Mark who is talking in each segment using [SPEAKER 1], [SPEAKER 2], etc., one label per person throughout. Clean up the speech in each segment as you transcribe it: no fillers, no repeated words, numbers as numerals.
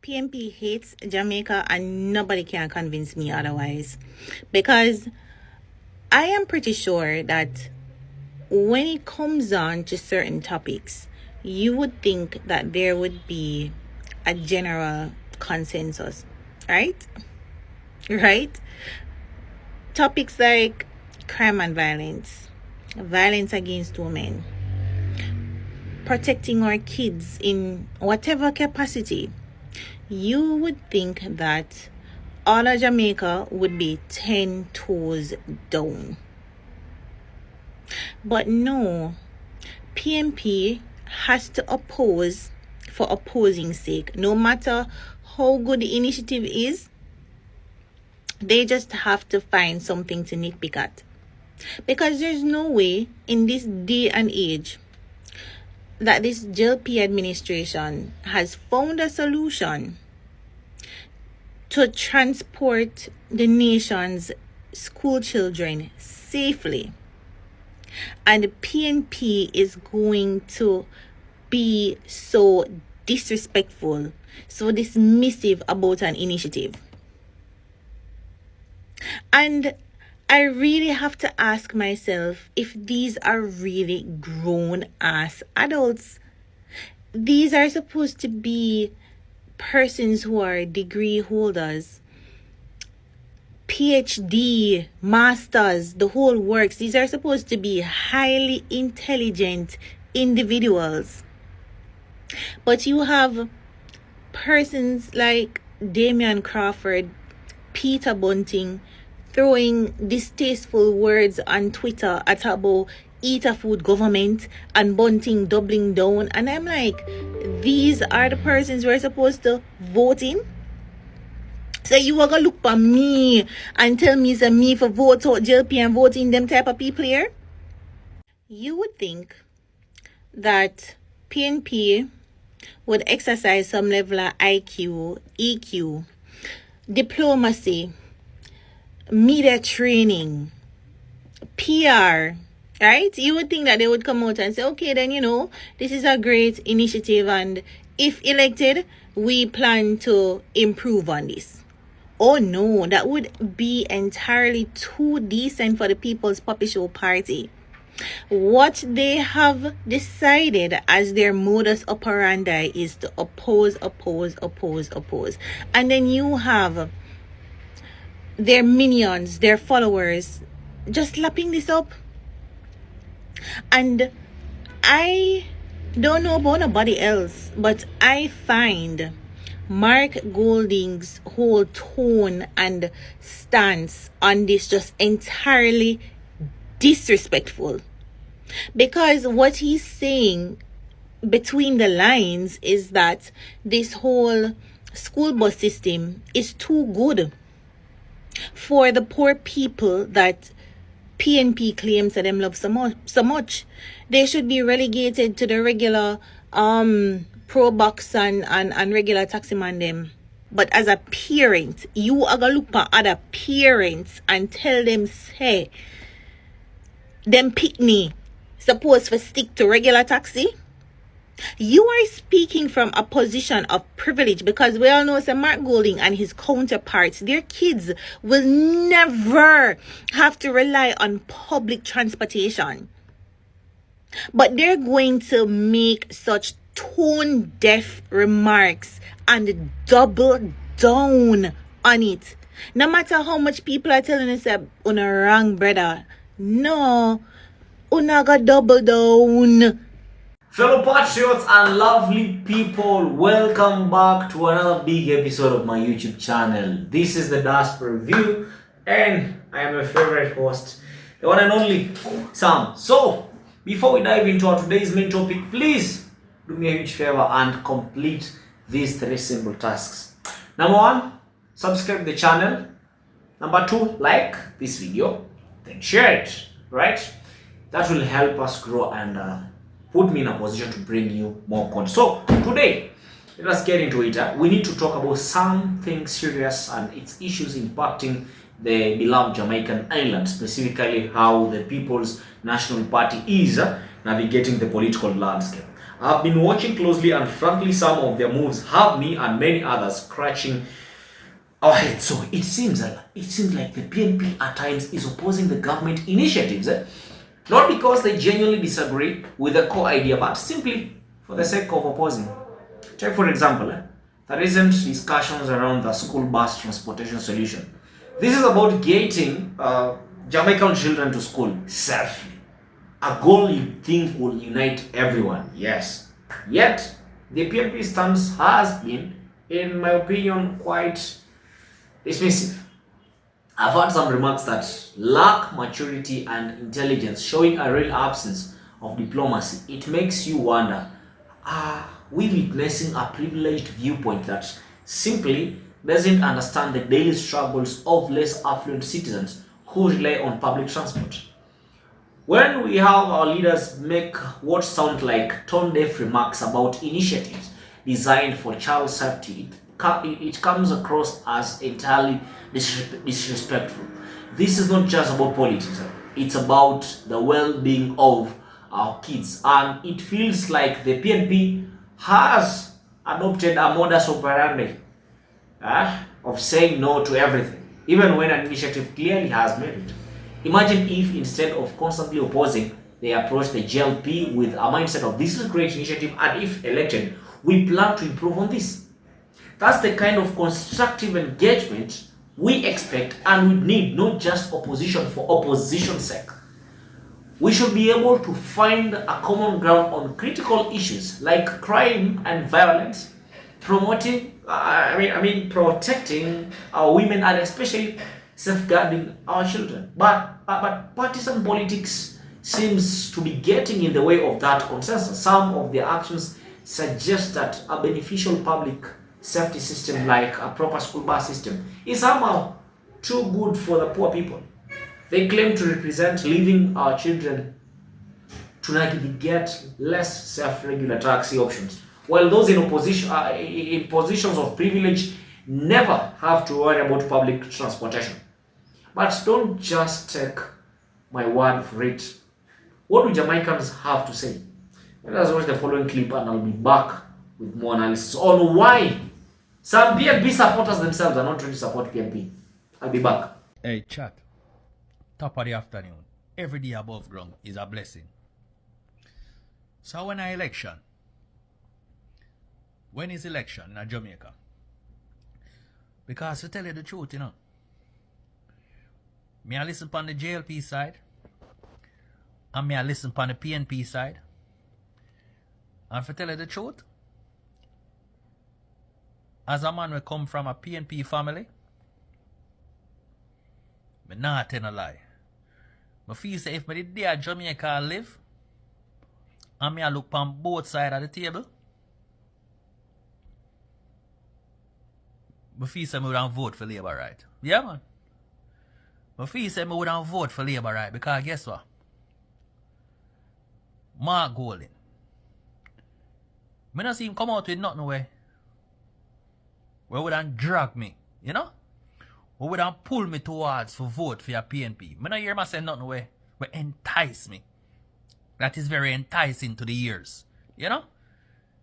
[SPEAKER 1] PNP hates Jamaica and nobody can convince me otherwise. Because I am pretty sure that when it comes on to certain topics, you would think that there would be a general consensus, right? Right? Topics like crime and violence, violence against women, protecting our kids in whatever capacity, you would think that all of Jamaica would be 10 toes down. But no, PNP has to oppose for opposing sake. No matter how good the initiative is, they just have to find something to nitpick at. Because there's no way in this day and age that this JLP administration has found a solution to transport the nation's school children safely. And the PNP is going to be so disrespectful, so dismissive about an initiative. And I really have to ask myself if these are really grown-ass adults. These are supposed to be persons who are degree holders, PhD, masters, the whole works. These are supposed to be highly intelligent individuals. But you have persons like Damian Crawford, Peter Bunting, throwing distasteful words on Twitter at about eat a food government and Bunting doubling down. And I'm like, these are the persons we're supposed to vote in? So you are going to look for me and tell me it's me for vote out JLP and vote in them type of people here? You would think that PNP would exercise some level of IQ, EQ, diplomacy, media training, PR, right? You would think that they would come out and say, okay, then, this is a great initiative, and if elected, we plan to improve on this. Oh no, that would be entirely too decent for the People's Puppy Show party. What they have decided as their modus operandi is to oppose. And then you have their minions, their followers, just lapping this up. And I don't know about nobody else, but I find Mark Golding's whole tone and stance on this just entirely disrespectful. Because what he's saying between the lines is that this whole school bus system is too good for the poor people that PNP claims that them love so much. They should be relegated to the regular pro box and regular taxi man them. But as a parent, you are gonna look at other parents and tell them, say, them pitney supposed to stick to regular taxi. You are speaking from a position of privilege, because we all know Sir Mark Golding and his counterparts, their kids will never have to rely on public transportation. But they're going to make such tone-deaf remarks and double down on it. No matter how much people are telling us that on a wrong, brother. No, una got double down.
[SPEAKER 2] Fellow patriots and lovely people, welcome back to another big episode of my YouTube channel. This is the Diaspora Review, and I am your favorite host, the one and only Sam. So, before we dive into our today's main topic, please do me a huge favor and complete these 3 simple tasks. Number 1, subscribe to the channel. Number 2, like this video, then share it, right? That will help us grow and put me in a position to bring you more content. So today, let us get into it. We need to talk about something serious and its issues impacting the beloved Jamaican island, specifically how the People's National Party is navigating the political landscape. I've been watching closely, and frankly, some of their moves have me and many others scratching our heads. So it seems like the PNP at times is opposing the government initiatives, not because they genuinely disagree with the core idea, but simply for the sake of opposing. Take for example, the recent discussions around the school bus transportation solution. This is about getting Jamaican children to school safely. A goal you think will unite everyone, yes. Yet, the PNP stance has been, in my opinion, quite dismissive. I've heard some remarks that lack maturity and intelligence, showing a real absence of diplomacy. It makes you wonder, are we witnessing a privileged viewpoint that simply doesn't understand the daily struggles of less affluent citizens who rely on public transport? When we have our leaders make what sound like tone-deaf remarks about initiatives designed for child safety, it comes across as entirely disrespectful. This is not just about politics, it's about the well-being of our kids, and it feels like the PNP has adopted a modus operandi of saying no to everything, even when an initiative clearly has merit. Imagine if instead of constantly opposing, they approach the JLP with a mindset of this is a great initiative, and if elected, we plan to improve on this. That's the kind of constructive engagement we expect and we need, not just opposition for opposition's sake. We should be able to find a common ground on critical issues like crime and violence, protecting our women, and especially safeguarding our children. But partisan politics seems to be getting in the way of that consensus. Some of their actions suggest that a beneficial public safety system like a proper school bus system is somehow too good for the poor people. They claim to represent leaving our children to navigate less safe regular taxi options, while those in opposition in positions of privilege never have to worry about public transportation. But don't just take my word for it. What do Jamaicans have to say? Let us watch the following clip and I'll be back with more analysis on why some PNP supporters themselves are not trying to support PNP. I'll be back.
[SPEAKER 3] Hey, chat. Top of the afternoon. Every day above ground is a blessing. So when election? When is election in Jamaica? Because to tell you the truth, me I listen on the JLP side, and me I listen on the PNP side. And to tell you the truth, as a man we come from a PNP family, me not tell a lie. I feel say if me did there Jamaica live, and me I look on both sides of the table, I feel say me would vote for Labour, right? Yeah, man. I feel say me would vote for Labour, right? Because guess what? Mark Golding. Me not see him come out with nothing where would drag me, Who would pull me towards for vote for your PNP. Me not hear him say nothing where entice me. That is very enticing to the ears,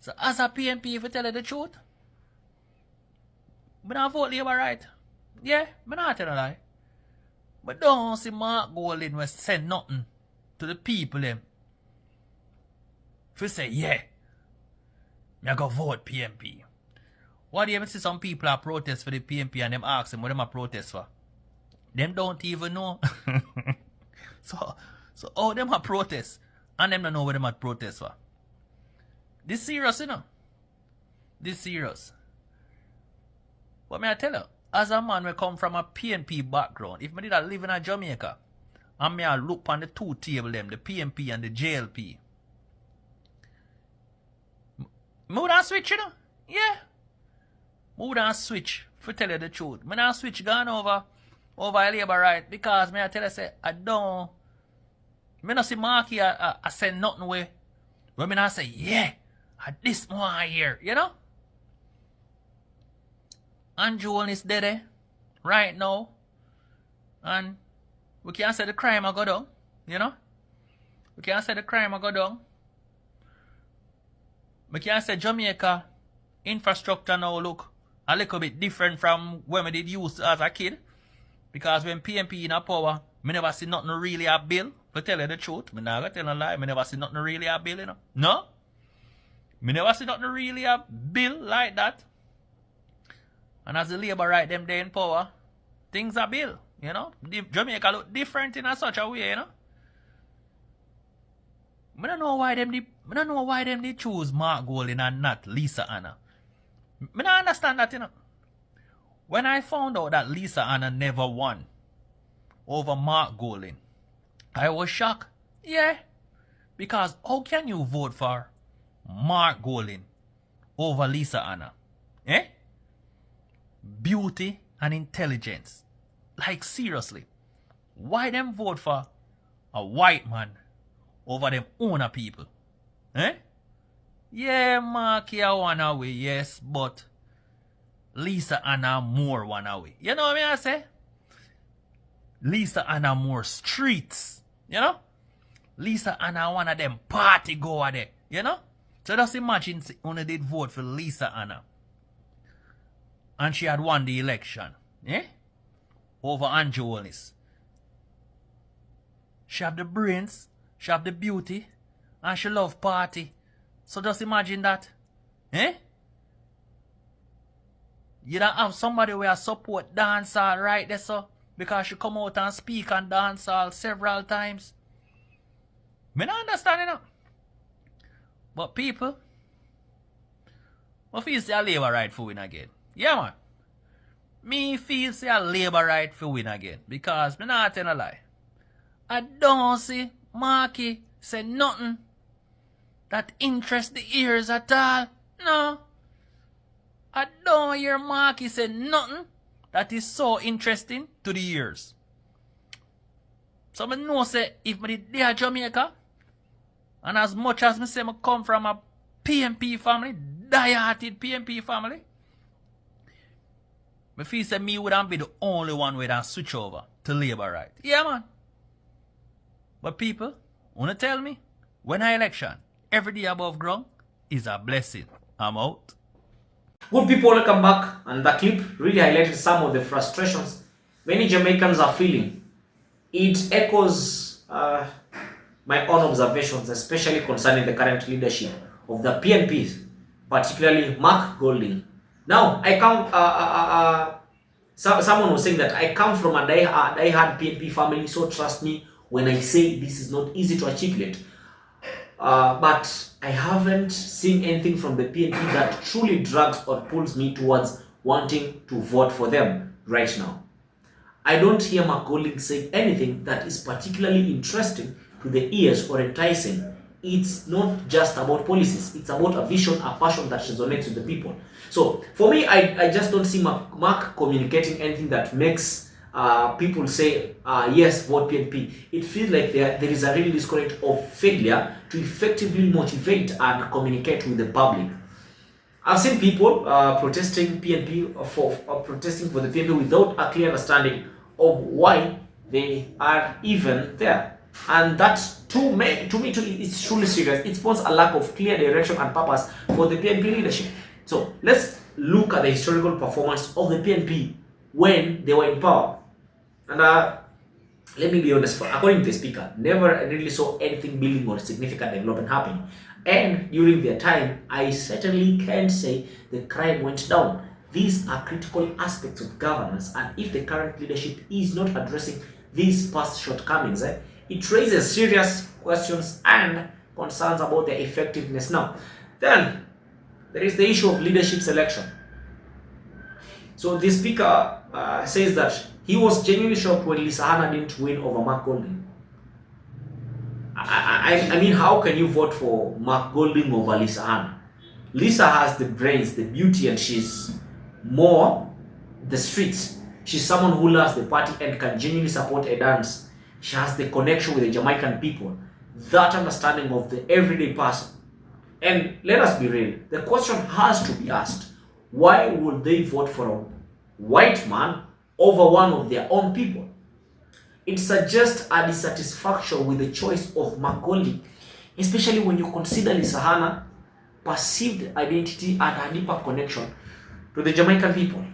[SPEAKER 3] So as a PNP, if you tell you the truth, me not vote Labour, right? Yeah, me not tell a lie. But don't see Mark Golding will send nothing to the people them. If you say, yeah, me I go vote PNP. What do you see some people are protest for the PNP and them ask them what them are protest for? Them don't even know. so them are protest and them don't know what them are protest for. This serious, This serious. But me I tell you, as a man we come from a PNP background, if me did live in Jamaica, and me I look on the two table them, the PNP and the JLP, me would have switch, Yeah. Me would have switch, for tell you the truth. Me not switch gone over Labour, right? Because me I tell you, say, me not see Marky I say nothing way. When me not say, yeah, at this more here, Andrew Holness dead right now. And we can't say the crime will go down, We can't say the crime will go down. I can say Jamaica infrastructure now look a little bit different from when we did use as a kid. Because when PNP in a power, me never see nothing really a bill. To tell you the truth, me not gonna tell a lie, me never see nothing really a bill, you know. No? Me never see nothing really a bill like that. And as the Labour right them there in power, things are bill, you know. Jamaica look different in a such a way, you know. I don't know why them they choose Mark Golding and not Lisa Hanna. I don't understand that, you know. When I found out that Lisa Hanna never won over Mark Golding, I was shocked. Yeah. Because how can you vote for Mark Golding over Lisa Hanna? Eh? Beauty and intelligence. Like seriously. Why them vote for a white man over them owner people? Eh? Yeah, Marky I one away, yes, but Lisa Hanna more one away. You know what I say? Lisa Hanna more streets. You know? Lisa Hanna one of them party goer there. You know? So just imagine when they did vote for Lisa Hanna. And she had won the election. Eh? Over Andrew Holness. She have the brains, she have the beauty, and she love party. So just imagine that. Eh? You don't have somebody where support dancehall right there, so because she come out and speak on dancehall several times. Me not understand, you know. But people, I feel say a Labour right for win again. Yeah, man. Me feel say a Labour right for win again. Because me not tell a lie. I don't see Marky say nothing that interest the ears at all. No. I don't hear Marky say nothing that is so interesting to the ears. So I know say if I did there Jamaica, and as much as I say I come from a PNP family, die-hearted PNP family, I feel say me wouldn't be the only one who would switch over to Labour right. Yeah, man. But people, wanna tell me, when I election, every day above ground is a blessing. I'm out.
[SPEAKER 2] Good people, welcome back. And the clip really highlighted some of the frustrations many Jamaicans are feeling. It echoes my own observations, especially concerning the current leadership of the PNPs, particularly Mark Golding. Now, I come. Someone was saying that I come from a die-hard PNP family, so trust me when I say this is not easy to articulate. But I haven't seen anything from the PNP that truly drags or pulls me towards wanting to vote for them right now. I don't hear Mark Golding say anything that is particularly interesting to the ears or enticing. It's not just about policies. It's about a vision, a passion that resonates with the people. So for me, I just don't see Mark communicating anything that makes people say, yes, vote PNP. It feels like there is a real disconnect of failure to effectively motivate and communicate with the public. I've seen people protesting PNP protesting for the PNP without a clear understanding of why they are even there. And that to me, it's truly serious. It spawns a lack of clear direction and purpose for the PNP leadership. So let's look at the historical performance of the PNP when they were in power. And let me be honest, according to the speaker, never really saw anything building or significant development happening. And during their time, I certainly can't say the crime went down. These are critical aspects of governance, and if the current leadership is not addressing these past shortcomings, it raises serious questions and concerns about their effectiveness now. Then, there is the issue of leadership selection. So the speaker says that he was genuinely shocked when Lisa Hanna didn't win over Mark Golding. I mean, how can you vote for Mark Golding over Lisa Hanna? Lisa has the brains, the beauty, and she's more the streets. She's someone who loves the party and can genuinely support a dance. She has the connection with the Jamaican people, that understanding of the everyday person. And let us be real, the question has to be asked, why would they vote for a white man over one of their own people? It suggests a dissatisfaction with the choice of Mark Golding, especially when you consider Lisa Hanna perceived identity and a deeper connection to the Jamaican people.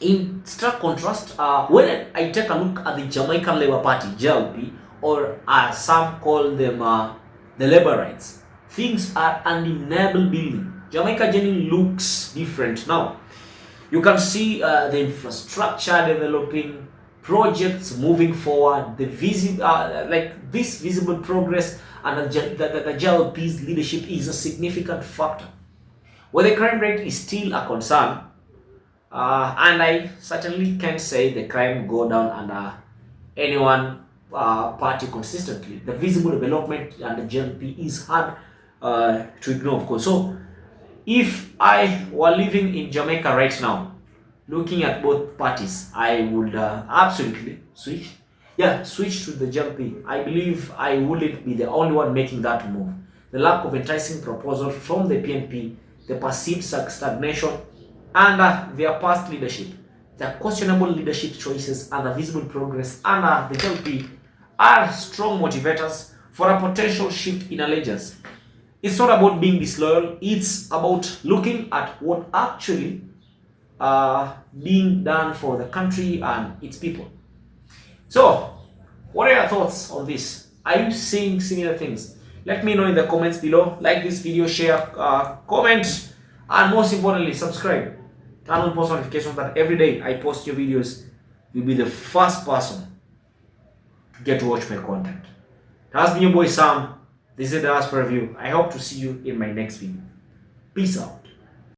[SPEAKER 2] In stark contrast, when I take a look at the Jamaican Labour Party, JLP, or as some call them the Labourites, things are undeniable building. Jamaica generally looks different now. You can see the infrastructure developing, projects moving forward, the like this visible progress, and the JLP's leadership is a significant factor. Where the crime rate is still a concern, and I certainly can't say the crime go down under anyone party consistently. The visible development and the JLP is hard to ignore, of course. So, if I were living in Jamaica right now, looking at both parties, I would absolutely switch. Yeah, switch to the JLP. I believe I wouldn't be the only one making that move. The lack of enticing proposal from the PNP, the perceived stagnation under their past leadership, the questionable leadership choices, and the visible progress under the JLP are strong motivators for a potential shift in allegiance. It's not about being disloyal, it's about looking at what actually being done for the country and its people. So, what are your thoughts on this? Are you seeing similar things? Let me know in the comments below. Like this video, share, comment, and most importantly, subscribe. Turn on post notifications that every day I post your videos, you'll be the first person to get to watch my content. It has been your boy Sam. This is the Diaspora Review. I hope to see you in my next video. Peace out.